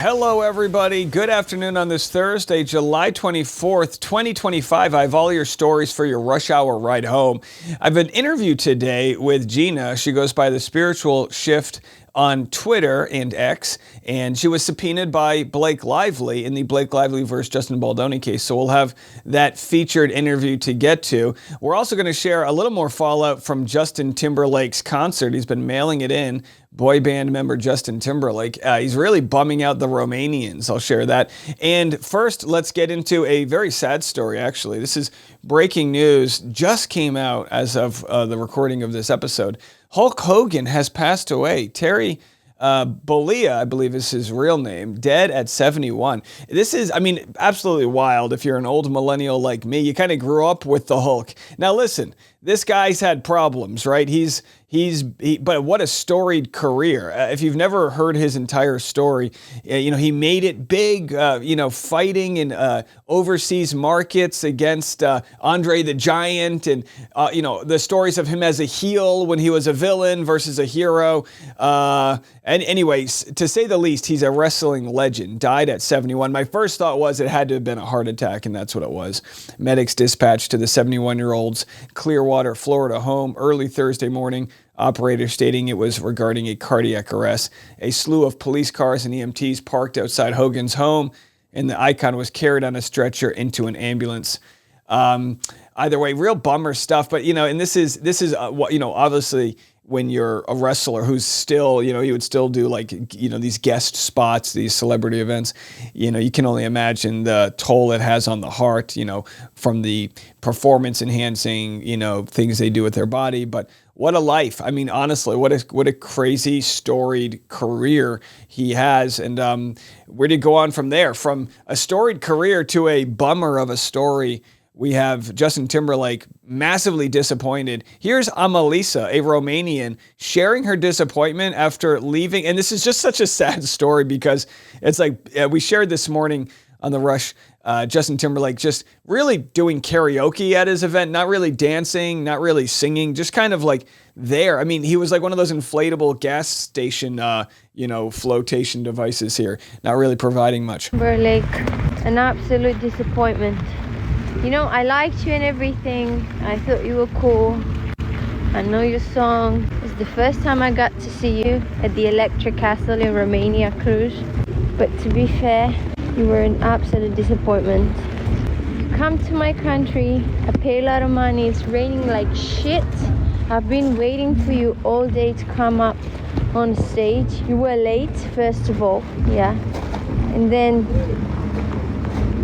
Hello, everybody. Good afternoon on this Thursday, July 24th, 2025. I have all your stories for your rush hour ride home. I have an interview today with Gina. She goes by the Spiritual Shift on Twitter and X, and she was subpoenaed by Blake Lively in the Blake Lively versus Justin Baldoni case. So we'll have that featured interview to get to. We're also going to share a little more fallout from Justin Timberlake's concert. He's been mailing it in. Boy band member Justin Timberlake. He's really bumming out the Romanians. I'll share that. And first, let's get into a very sad story, actually. This is breaking news. Just came out as of the recording of this episode. Hulk Hogan has passed away. Terry Bollea, I believe is his real name, dead at 71. This is, absolutely wild. If you're an old millennial like me, you kind of grew up with the Hulk. Now listen, this guy's had problems, right? But what a storied career. If you've never heard his entire story, he made it big, fighting in overseas markets against Andre the Giant, and, the stories of him as a heel when he was a villain versus a hero. And anyways, to say the least, he's a wrestling legend. Died at 71. My first thought was it had to have been a heart attack, and that's what it was. Medics dispatched to the 71-year-old's Clearwater, Florida home early Thursday morning. Operators stating it was regarding a cardiac arrest. A slew of police cars and EMTs parked outside Hogan's home, and the icon was carried on a stretcher into an ambulance. Either way, real bummer stuff. But and this is obviously, when you're a wrestler who's still, he would still do these guest spots, these celebrity events, you can only imagine the toll it has on the heart, from the performance enhancing, things they do with their body. But what a life. Honestly, what a crazy storied career he has. And where did he go on from there? From a storied career to a bummer of a story. We have Justin Timberlake massively disappointed. Here's Amelisa, a Romanian, sharing her disappointment after leaving. And this is just such a sad story because it's like we shared this morning on The Rush, Justin Timberlake just really doing karaoke at his event, not really dancing, not really singing, just kind of like there. He was like one of those inflatable gas station, flotation devices here, not really providing much. Timberlake, an absolute disappointment. I liked you and everything. I thought you were cool. I know your song. It's the first time I got to see you at the Electric Castle in Romania cruise. But to be fair, you were an absolute disappointment. You come to my country, I pay a lot of money, it's raining like shit. I've been waiting for you all day to come up on stage. You were late, first of all, yeah. And then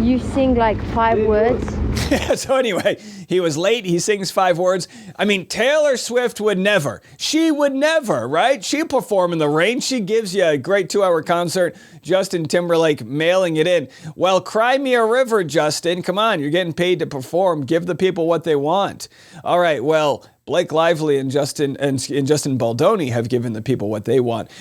you sing like 5 words. So anyway, he was late. He sings 5 words. Taylor Swift would never. She would never, right? She'd perform in the rain. She gives you a great 2-hour concert. Justin Timberlake mailing it in. Well, cry me a river, Justin. Come on, you're getting paid to perform. Give the people what they want. All right, well, Blake Lively and Justin Baldoni have given the people what they want.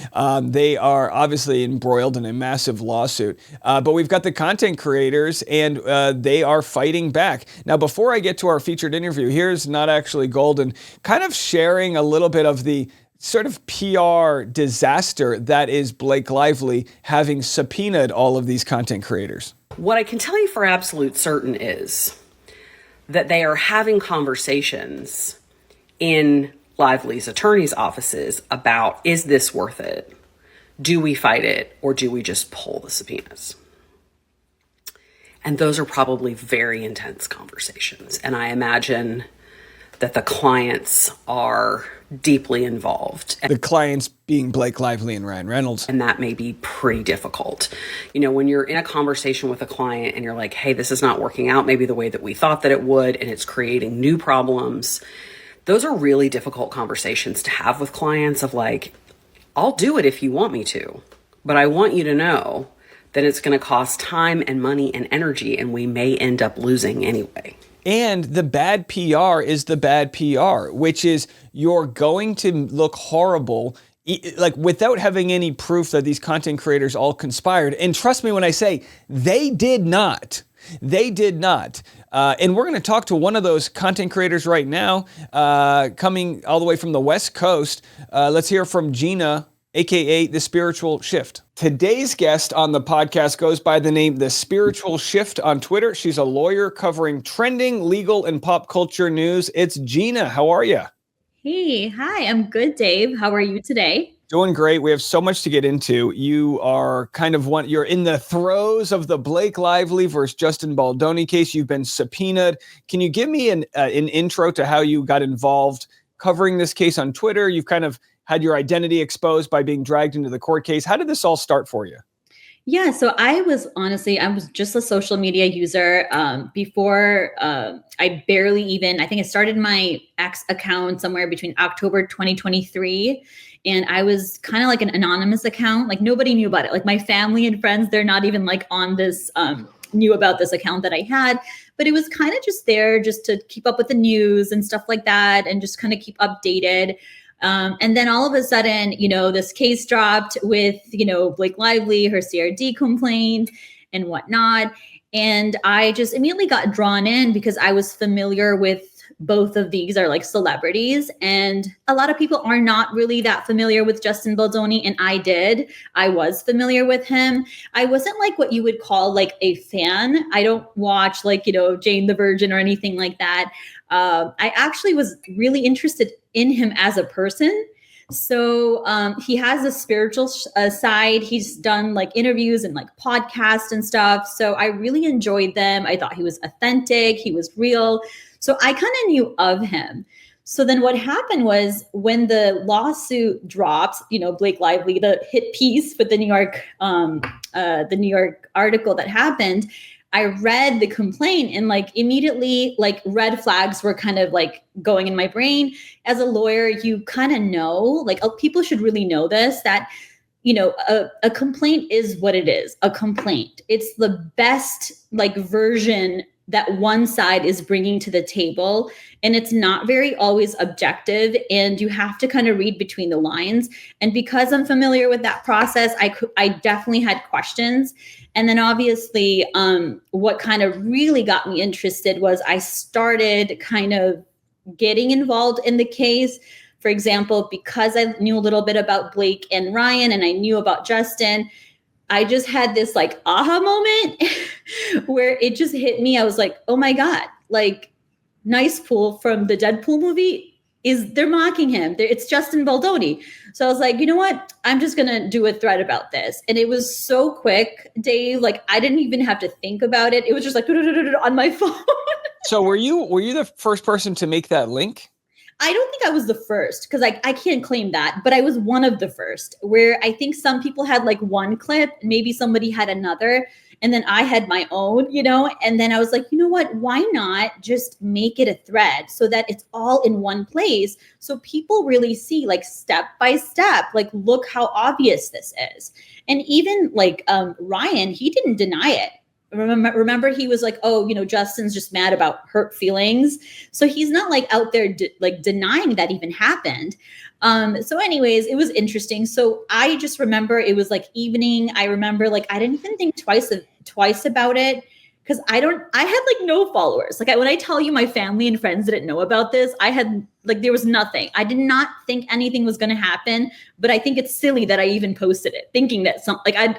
They are obviously embroiled in a massive lawsuit. But we've got the content creators, and they are fighting back. Now, before I get to our featured interview, here's Not Actually Golden, kind of sharing a little bit of the sort of PR disaster that is Blake Lively having subpoenaed all of these content creators. What I can tell you for absolute certain is that they are having conversations in Lively's attorney's offices about, is this worth it? Do we fight it, or do we just pull the subpoenas? And those are probably very intense conversations. And I imagine that the clients are deeply involved. The clients being Blake Lively and Ryan Reynolds. And that may be pretty difficult. When you're in a conversation with a client and you're like, hey, this is not working out maybe the way that we thought that it would, and it's creating new problems. Those are really difficult conversations to have with clients of like, I'll do it if you want me to, but I want you to know that it's going to cost time and money and energy, and we may end up losing anyway. And the bad PR is the bad PR, which is you're going to look horrible like without having any proof that these content creators all conspired. And trust me when I say they did not. They did not. And we're going to talk to one of those content creators right now, coming all the way from the West Coast. Let's hear from Gina aka The Spiritual Shift. Today's guest on the podcast goes by the name The Spiritual Shift on Twitter. She's a lawyer covering trending legal and pop culture news. It's Gina. How are you? Hey, hi, I'm good, Dave. How are you today? Doing great. We have so much to get into. You are you're in the throes of the Blake Lively versus Justin Baldoni case. You've been subpoenaed. Can you give me an intro to how you got involved covering this case on Twitter? You've kind of had your identity exposed by being dragged into the court case. How did this all start for you? Yeah, so I was just a social media user before I barely even, I think I started my X account somewhere between October 2023. And I was kind of like an anonymous account. Like nobody knew about it. Like my family and friends, they're not even like on this, knew about this account that I had. But it was kind of just there just to keep up with the news and stuff like that and just kind of keep updated. And then all of a sudden, this case dropped with, Blake Lively, her CRD complaint and whatnot. And I just immediately got drawn in because I was familiar with both of these are like celebrities. And a lot of people are not really that familiar with Justin Baldoni. And I was familiar with him. I wasn't like what you would call like a fan. I don't watch like, Jane the Virgin or anything like that. I actually was really interested in him as a person. So he has a spiritual side. He's done like interviews and like podcasts and stuff. So I really enjoyed them. I thought he was authentic. He was real. So I kind of knew of him. So then what happened was when the lawsuit dropped, Blake Lively, the hit piece with the New York article that happened, I read the complaint and like immediately like red flags were kind of like going in my brain. As a lawyer, you kind of know, like people should really know this, that, a complaint is what it is, a complaint. It's the best like version that one side is bringing to the table. And it's not very always objective. And you have to kind of read between the lines. And because I'm familiar with that process, I definitely had questions. And then obviously, what kind of really got me interested was I started kind of getting involved in the case. For example, because I knew a little bit about Blake and Ryan and I knew about Justin, I just had this like aha moment where it just hit me. I was like, oh my God, like Nice Pool from the Deadpool movie they're mocking him. It's Justin Baldoni. So I was like, you know what? I'm just going to do a thread about this. And it was so quick, Dave. Like I didn't even have to think about it. It was just like on my phone. So were you the first person to make that link? I don't think I was the first because I can't claim that, but I was one of the first where I think some people had like one clip, maybe somebody had another, and then I had my own, and then I was like, you know what, why not just make it a thread so that it's all in one place so people really see like step by step, like look how obvious this is. And even like Ryan, he didn't deny it. Remember, he was like, oh, Justin's just mad about hurt feelings. So he's not like out there denying that even happened. So anyways, it was interesting. So I just remember it was like evening. I remember like I didn't even think twice about it because I had like no followers. Like when I tell you my family and friends didn't know about this, I had like there was nothing. I did not think anything was going to happen. But I think it's silly that I even posted it, thinking that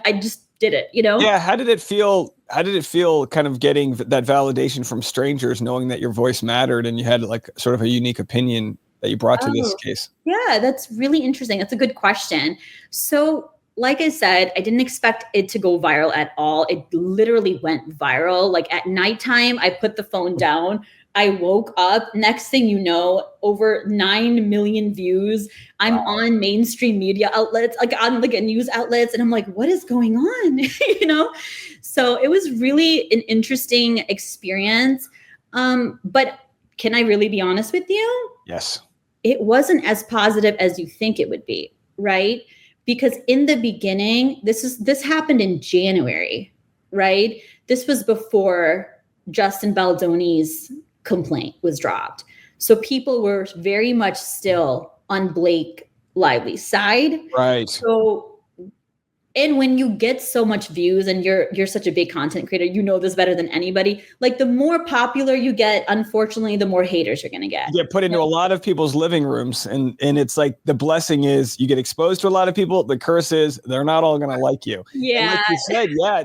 I just did it, Yeah. How did it feel? How did it feel kind of getting that validation from strangers, knowing that your voice mattered and you had like sort of a unique opinion that you brought to this case? Yeah, that's really interesting. That's a good question. So like I said, I didn't expect it to go viral at all. It literally went viral. Like at nighttime, I put the phone down. I woke up. Next thing you know, over 9 million views. I'm on mainstream media outlets, like on like news outlets. And I'm like, what is going on? So it was really an interesting experience. But can I really be honest with you? Yes. It wasn't as positive as you think it would be, right? Because in the beginning, this happened in January, right? This was before Justin Baldoni's complaint was dropped. So people were very much still on Blake Lively's side. Right. So And when you get so much views and you're such a big content creator, you know this better than anybody. Like the more popular you get, unfortunately, the more haters you're gonna get. You get put into a lot of people's living rooms, and it's like the blessing is you get exposed to a lot of people. The curse is they're not all gonna like you. Yeah. And like you said, yeah,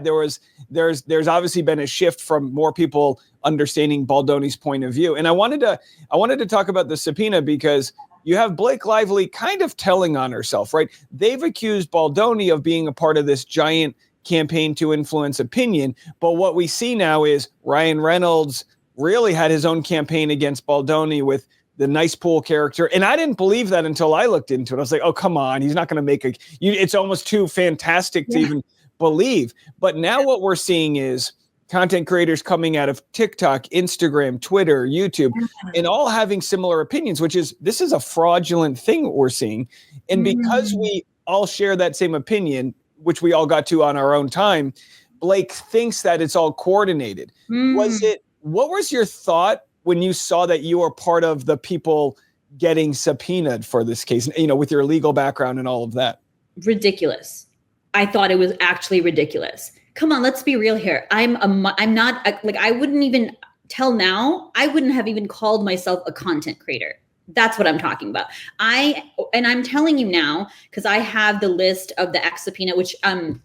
there's obviously been a shift from more people understanding Baldoni's point of view. And I wanted to talk about the subpoena because you have Blake Lively kind of telling on herself, right? They've accused Baldoni of being a part of this giant campaign to influence opinion. But what we see now is Ryan Reynolds really had his own campaign against Baldoni with the nice pool character. And I didn't believe that until I looked into it. I was like, oh, come on. He's not going to make it's almost too fantastic to even believe. But now what we're seeing is content creators coming out of TikTok, Instagram, Twitter, YouTube, and all having similar opinions, this is a fraudulent thing we're seeing. And because we all share that same opinion, which we all got to on our own time, Blake thinks that it's all coordinated. What was your thought when you saw that you were part of the people getting subpoenaed for this case, with your legal background and all of that? Ridiculous. I thought it was actually ridiculous. Come on, let's be real here. I'm not like, I wouldn't even till now, I wouldn't have even called myself a content creator. That's what I'm talking about. I'm telling you now, because I have the list of the X subpoena, which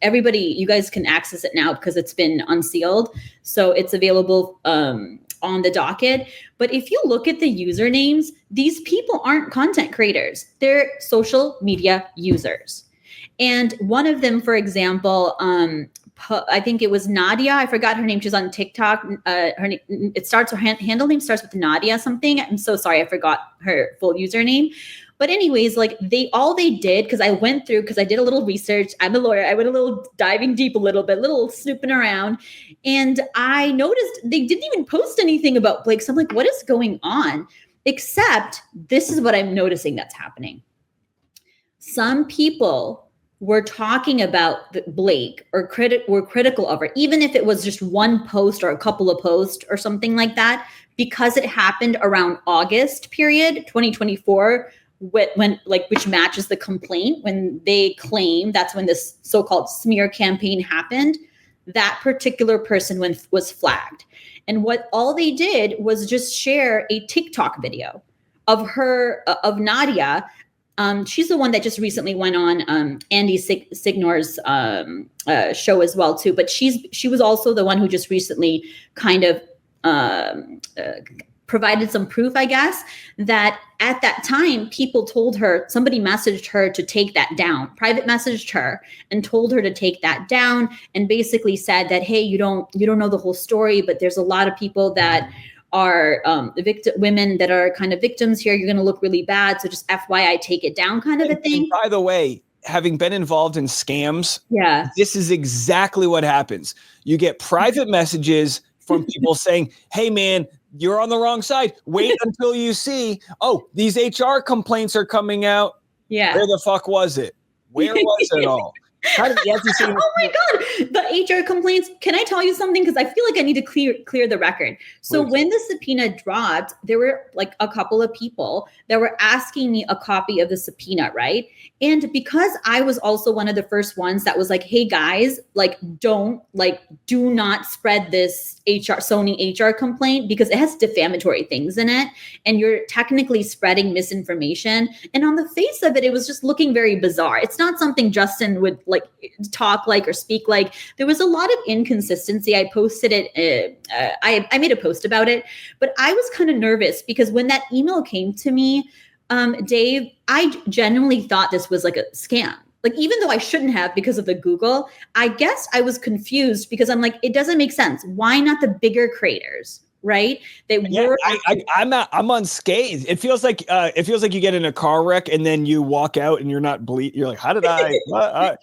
everybody, you guys can access it now because it's been unsealed. So it's available on the docket. But if you look at the usernames, these people aren't content creators. They're social media users. And one of them, for example, I think it was Nadia. I forgot her name. She's on TikTok. Her handle name starts with Nadia something. I'm so sorry. I forgot her full username. But anyways, like they did, because I went through, because I did a little research. I'm a lawyer. I went a little diving deep a little snooping around. And I noticed they didn't even post anything about Blake. So I'm like, what is going on? Except this is what I'm noticing that's happening. Some people were talking about Blake or were critical of her, even if it was just one post or a couple of posts or something like that, because it happened around August period, 2024, which matches the complaint when they claim that's when this so-called smear campaign happened. That particular person was flagged. And what all they did was just share a TikTok video of of Nadia. She's the one that just recently went on Andy Signor's show as well too. But she was also the one who just recently kind of provided some proof, I guess, that at that time people told her, somebody messaged her to take that down, private messaged her and told her to take that down, and basically said that, hey, you don't know the whole story, but there's a lot of people that are women that are kind of victims here. You're going to look really bad. So just FYI, take it down kind of a thing. And by the way, having been involved in scams, this is exactly what happens. You get private messages from people saying, hey, man, you're on the wrong side. Wait until you see, these HR complaints are coming out. Yeah. Where the fuck was it? Where was it all? Oh my God, the HR complaints. Can I tell you something? Because I feel like I need to clear the record. So when the subpoena dropped, there were like a couple of people that were asking me a copy of the subpoena, right? And because I was also one of the first ones that was like, hey guys, do not spread this Sony HR complaint because it has defamatory things in it. And you're technically spreading misinformation. And on the face of it, it was just looking very bizarre. It's not something Justin would talk like or speak like. There was a lot of inconsistency. I posted it. I made a post about it, but I was kind of nervous because when that email came to me, Dave, I genuinely thought this was like a scam. Like, even though I shouldn't have because of the Google, I guess I was confused because I'm like, it doesn't make sense. Why not the bigger creators? Right? I'm unscathed. It feels like you get in a car wreck and then you walk out and you're not bleeding. You're like, how did I? But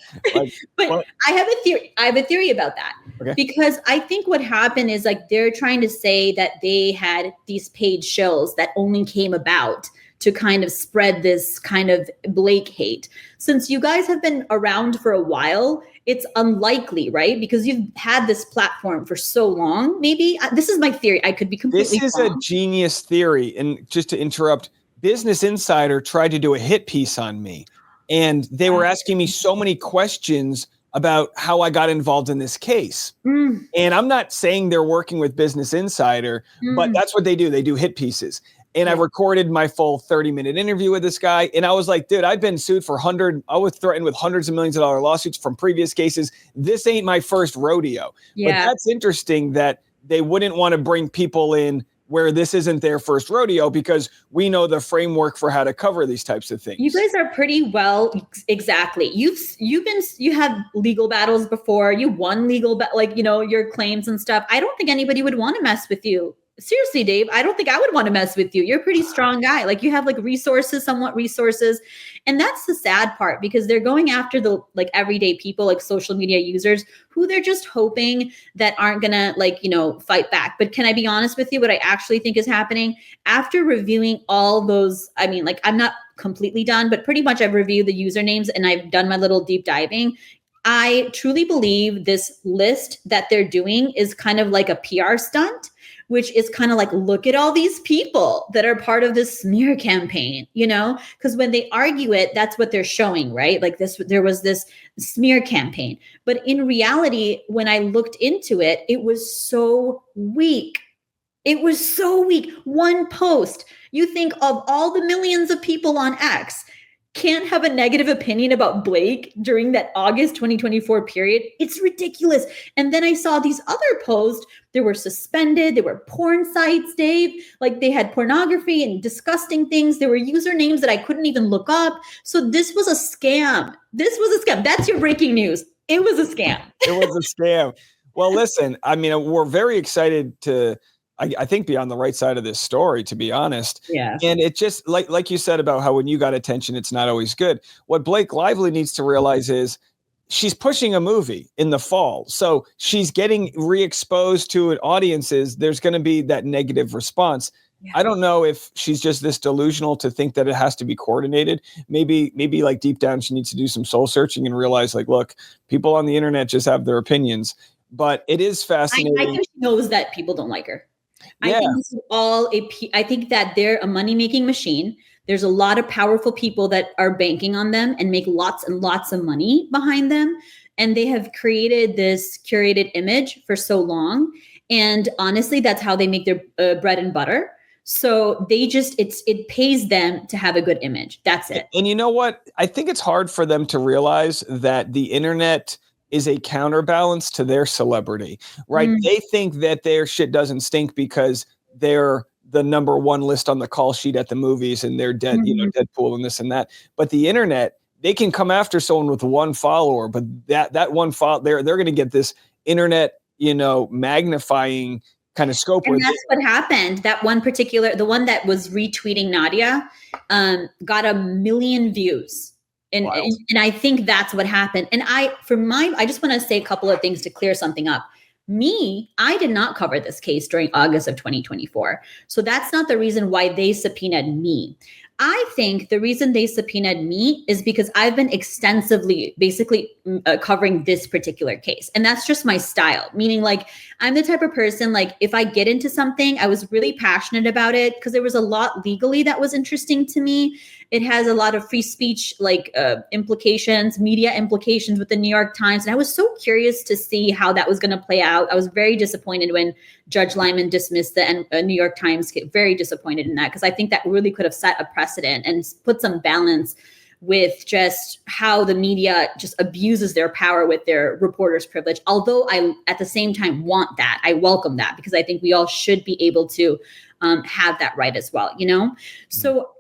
I have a theory. I have a theory about that because I think what happened is they're trying to say that they had these paid shows that only came about to kind of spread this kind of Blake hate. Since you guys have been around for a while, it's unlikely, right? Because you've had this platform for so long. Maybe this is my theory. I could be completely This is wrong. A genius theory. And just to interrupt, Business Insider tried to do a hit piece on me. And they were asking me so many questions about how I got involved in this case. And I'm not saying they're working with Business Insider, but that's what they do. They do hit pieces. And I recorded my full 30-minute interview with this guy. And I was like, dude, I've been sued for I was threatened with hundreds of millions of dollar lawsuits from previous cases. This ain't my first rodeo. But that's interesting that they wouldn't want to bring people in where this isn't their first rodeo, because we know the framework for how to cover these types of things. You guys are pretty well, exactly. You had legal battles before. You won your claims and stuff. I don't think anybody would want to mess with you. Seriously, Dave, I don't think I would want to mess with you. You're a pretty strong guy. Like, you have somewhat resources. And that's the sad part, because they're going after the everyday people, like social media users, who they're just hoping that aren't going to fight back. But can I be honest with you? What I actually think is happening after reviewing all those, I'm not completely done, but pretty much I've reviewed the usernames and I've done my little deep diving. I truly believe this list that they're doing is kind of like a PR stunt, which is kind of like, look at all these people that are part of this smear campaign, because when they argue it, that's what they're showing, right? Like there was this smear campaign. But in reality, when I looked into it, it was so weak. It was so weak. One post. You think of all the millions of people on X can't have a negative opinion about Blake during that August 2024 period. It's ridiculous. And then I saw these other posts. They were suspended. They were porn sites, Dave. Like, they had pornography and disgusting things. There were usernames that I couldn't even look up. So this was a scam. That's your breaking news. It was a scam. It was a scam. Well, listen, we're very excited to, I think, be on the right side of this story, to be honest. Yeah. And it just, like you said about how when you got attention, it's not always good. What Blake Lively needs to realize is she's pushing a movie in the fall. So she's getting re-exposed to audiences. There's going to be that negative response. Yeah. I don't know if she's just this delusional to think that it has to be coordinated. Maybe like deep down, she needs to do some soul searching and realize, like, look, people on the internet just have their opinions. But it is fascinating. I think she knows that people don't like her. Yeah. I think this is all I think that they're a money-making machine. There's a lot of powerful people that are banking on them and make lots and lots of money behind them. And they have created this curated image for so long. And honestly, that's how they make their bread and butter. So it pays them to have a good image. That's it. And you know what? I think it's hard for them to realize that the internet is a counterbalance to their celebrity, right? They think that their shit doesn't stink because they're the number one list on the call sheet at the movies and they're dead, Deadpool and this and that. But the internet, they can come after someone with one follower, but that one follower, they're going to get this internet, magnifying kind of scope. And that's what happened. That one the one that was retweeting Nadia, got 1 million views. And I think that's what happened. And I just want to say a couple of things to clear something up. I did not cover this case during August of 2024. So that's not the reason why they subpoenaed me. I think the reason they subpoenaed me is because I've been extensively basically covering this particular case. And that's just my style, meaning like I'm the type of person, like if I get into something, I was really passionate about it because there was a lot legally that was interesting to me. It has a lot of free speech, implications, media implications with the New York Times. And I was so curious to see how that was going to play out. I was very disappointed when Judge Lyman dismissed the New York Times. Very disappointed in that because I think that really could have set a precedent and put some balance with just how the media just abuses their power with their reporter's privilege. Although I, at the same time, want that. I welcome that because I think we all should be able to have that right as well, So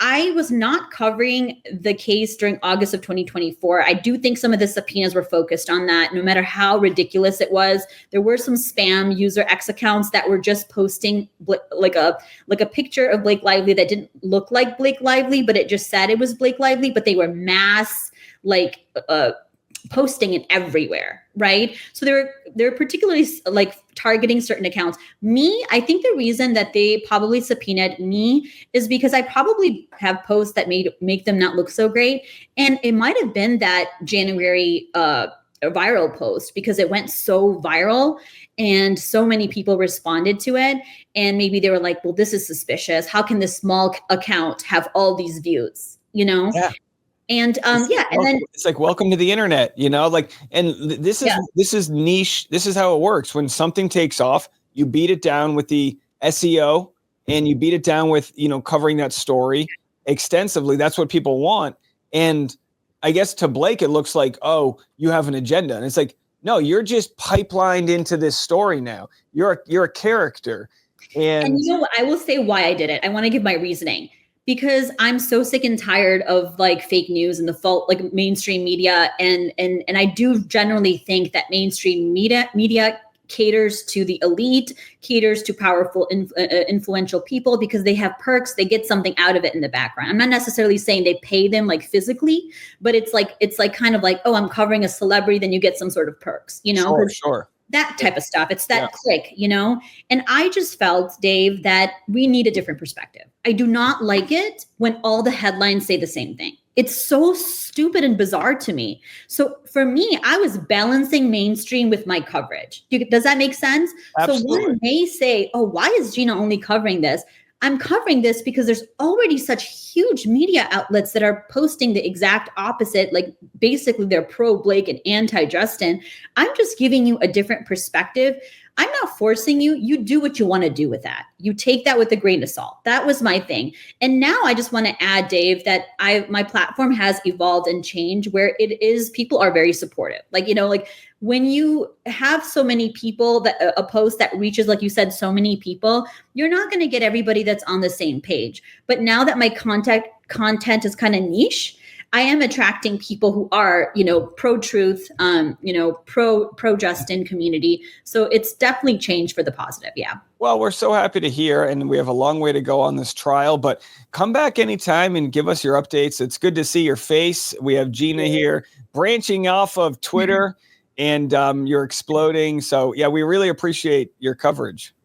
I was not covering the case during August of 2024. I do think some of the subpoenas were focused on that, no matter how ridiculous it was. There were some spam user X accounts that were just posting like a picture of Blake Lively that didn't look like Blake Lively, but it just said it was Blake Lively, but they were mass posting it everywhere, right? So they're particularly targeting certain accounts. I think the reason that they probably subpoenaed me is because I probably have posts that make them not look so great. And it might have been that January viral post because it went so viral and so many people responded to it. And maybe they were like, well, this is suspicious. How can this small account have all these views? Yeah. And yeah, and then It's like welcome to the internet, like, and this is niche. This is how it works. When something takes off, you beat it down with the SEO, and you beat it down with covering that story extensively. That's what people want. And I guess to Blake, it looks like, oh, you have an agenda, and it's like, no, you're just pipelined into this story now. You're a character, and you know what? I will say why I did it. I want to give my reasoning. Because I'm so sick and tired of like fake news and the fault, like mainstream media, and I do generally think that mainstream media caters to the elite, caters to powerful, influential people because they have perks, they get something out of it in the background. I'm not necessarily saying they pay them like physically, but it's like kind of like, oh, I'm covering a celebrity, then you get some sort of perks, Sure. That type of stuff. It's that click, And I just felt, Dave, that we need a different perspective. I do not like it when all the headlines say the same thing. It's so stupid and bizarre to me. So for me, I was balancing mainstream with my coverage. Does that make sense? Absolutely. So one may say, oh, why is Gina only covering this? I'm covering this because there's already such huge media outlets that are posting the exact opposite, like basically they're pro Blake and anti Justin. I'm just giving you a different perspective. I'm not forcing you. You do what you want to do with that. You take that with a grain of salt. That was my thing. And now I just want to add, Dave, that my platform has evolved and changed where it is, people are very supportive. Like when you have so many people that a post that reaches, like you said, so many people, you're not going to get everybody that's on the same page. But now that my content is kind of niche, I am attracting people who are, pro-truth, pro-Justin community. So it's definitely changed for the positive. Yeah. Well, we're so happy to hear, and we have a long way to go on this trial, but come back anytime and give us your updates. It's good to see your face. We have Gina here branching off of Twitter, and you're exploding. So yeah, we really appreciate your coverage.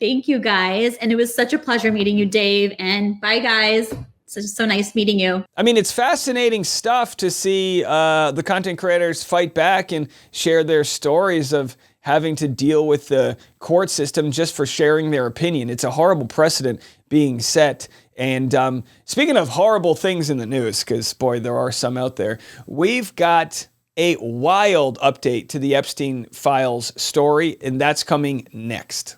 Thank you, guys. And it was such a pleasure meeting you, Dave. And bye, guys. It's so nice meeting you. I mean, it's fascinating stuff to see the content creators fight back and share their stories of having to deal with the court system just for sharing their opinion. It's a horrible precedent being set. And speaking of horrible things in the news, because boy, there are some out there, we've got a wild update to the Epstein Files story, and that's coming next.